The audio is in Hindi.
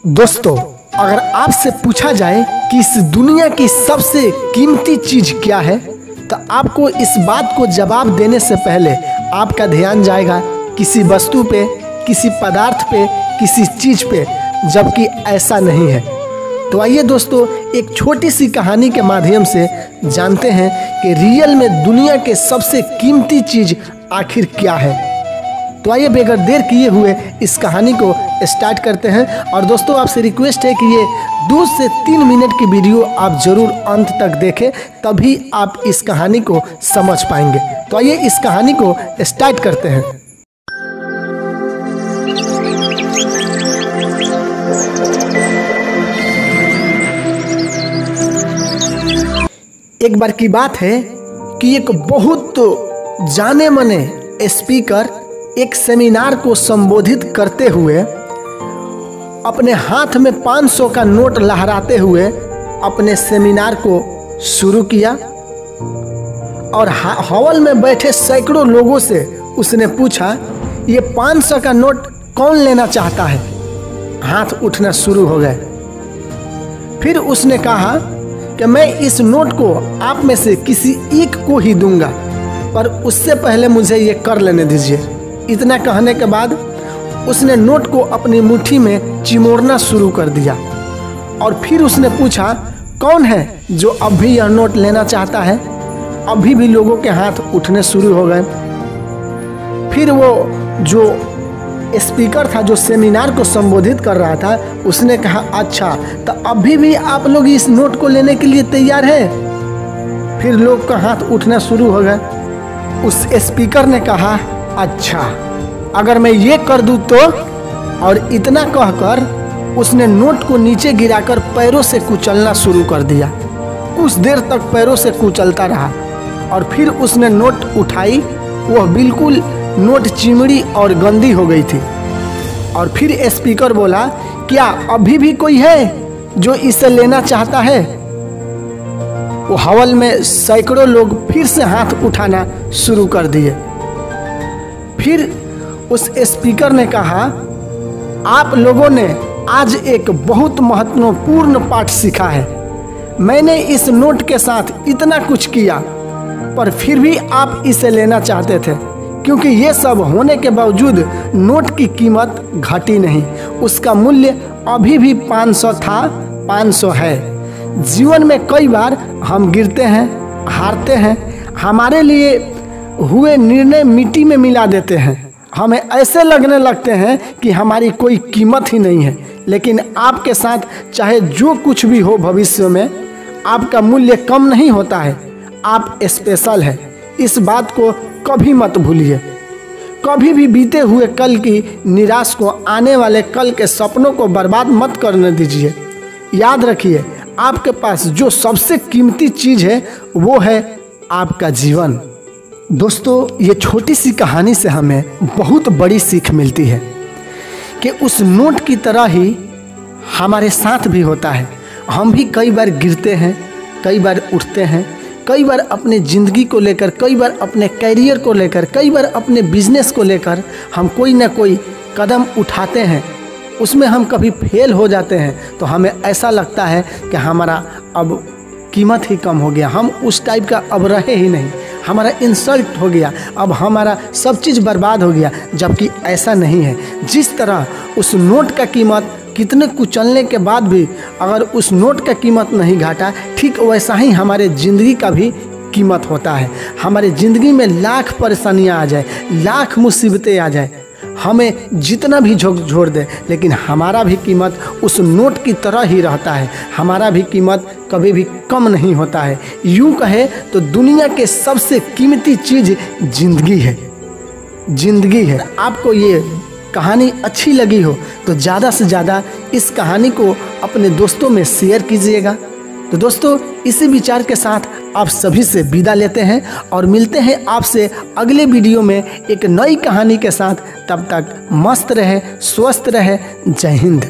दोस्तों, अगर आपसे पूछा जाए कि इस दुनिया की सबसे कीमती चीज क्या है, तो आपको इस बात को जवाब देने से पहले आपका ध्यान जाएगा किसी वस्तु पे, किसी पदार्थ पे, किसी चीज पे, जबकि ऐसा नहीं है। तो आइए दोस्तों, एक छोटी सी कहानी के माध्यम से जानते हैं कि रियल में दुनिया के सबसे कीमती चीज आखिर क्या है। तो आइए बगैर देर किए हुए इस कहानी को स्टार्ट करते हैं। और दोस्तों, आपसे रिक्वेस्ट है कि ये 2 से 3 मिनट की वीडियो आप जरूर अंत तक देखें, तभी आप इस कहानी को समझ पाएंगे। तो आइए इस कहानी को स्टार्ट करते हैं। एक बार की बात है कि एक बहुत जाने माने स्पीकर एक सेमिनार को संबोधित करते हुए अपने हाथ में 500 का नोट लहराते हुए अपने सेमिनार को शुरू किया और हॉल में बैठे सैकड़ों लोगों से उसने पूछा, ये 500 का नोट कौन लेना चाहता है? हाथ उठना शुरू हो गए। फिर उसने कहा कि मैं इस नोट को आप में से किसी एक को ही दूंगा, पर उससे पहले मुझे ये कर लेने दीजिए। इतना कहने के बाद उसने नोट को अपनी मुट्ठी में चिमोड़ना शुरू कर दिया और फिर उसने पूछा, कौन है जो अब भी यह नोट लेना चाहता है? अभी भी लोगों के हाथ उठने शुरू हो गए। फिर वो जो स्पीकर था, जो सेमिनार को संबोधित कर रहा था, उसने कहा, अच्छा तो अभी भी आप लोग इस नोट को लेने के लिए तैयार हैं? फिर लोग का हाथ उठना शुरू हो गए। उस स्पीकर ने कहा, अच्छा अगर मैं ये कर दूं तो? और इतना कहकर उसने नोट को नीचे गिराकर पैरों से कुचलना शुरू कर दिया। कुछ देर तक पैरों से कुचलता रहा और फिर उसने नोट उठाई। वह बिल्कुल नोट चिमड़ी और गंदी हो गई थी। और फिर स्पीकर बोला, क्या अभी भी कोई है जो इसे लेना चाहता है? वो हॉल में सैकड़ों लोग फिर से हाथ उठाना शुरू कर दिए। फिर उस स्पीकर ने कहा, आप लोगों ने आज एक बहुत महत्वपूर्ण पाठ सीखा है। मैंने इस नोट के साथ इतना कुछ किया, पर फिर भी आप इसे लेना चाहते थे, क्योंकि ये सब होने के बावजूद नोट की कीमत घटी नहीं। उसका मूल्य अभी भी 500 था, 500 है। जीवन में कई बार हम गिरते हैं, हारते हैं, हमारे लिए हुए निर्णय मिट्टी में मिला देते हैं। हमें ऐसे लगने लगते हैं कि हमारी कोई कीमत ही नहीं है। लेकिन आपके साथ चाहे जो कुछ भी हो, भविष्य में आपका मूल्य कम नहीं होता है। आप स्पेशल हैं। इस बात को कभी मत भूलिए। कभी भी बीते हुए कल की निराश को आने वाले कल के सपनों को बर्बाद मत करने दीजिए। याद रखिए, आपके पास जो सबसे कीमती चीज़ है वो है आपका जीवन। दोस्तों, ये छोटी सी कहानी से हमें बहुत बड़ी सीख मिलती है कि उस नोट की तरह ही हमारे साथ भी होता है। हम भी कई बार गिरते हैं, कई बार उठते हैं, कई बार अपने ज़िंदगी को लेकर, कई बार अपने कैरियर को लेकर, कई बार अपने बिजनेस को लेकर हम कोई ना कोई कदम उठाते हैं। उसमें हम कभी फेल हो जाते हैं तो हमें ऐसा लगता है कि हमारा अब कीमत ही कम हो गया, हम उस टाइप का अब रहे ही नहीं, हमारा इंसल्ट हो गया, अब हमारा सब चीज़ बर्बाद हो गया। जबकि ऐसा नहीं है। जिस तरह उस नोट का कीमत कितने कुचलने के बाद भी अगर उस नोट का कीमत नहीं घटा, ठीक वैसा ही हमारे ज़िंदगी का भी कीमत होता है। हमारे ज़िंदगी में लाख परेशानियाँ आ जाए, लाख मुसीबतें आ जाए, हमें जितना भी झोंक दे, लेकिन हमारा भी कीमत उस नोट की तरह ही रहता है। हमारा भी कीमत कभी भी कम नहीं होता है। यूँ कहे तो दुनिया के सबसे कीमती चीज़ जिंदगी है। जिंदगी है। आपको ये कहानी अच्छी लगी हो तो ज़्यादा से ज़्यादा इस कहानी को अपने दोस्तों में शेयर कीजिएगा। तो दोस्तों, इसी विचार के साथ आप सभी से विदा लेते हैं और मिलते हैं आपसे अगले वीडियो में एक नई कहानी के साथ। तब तक मस्त रहे, स्वस्थ रहे। जय हिंद।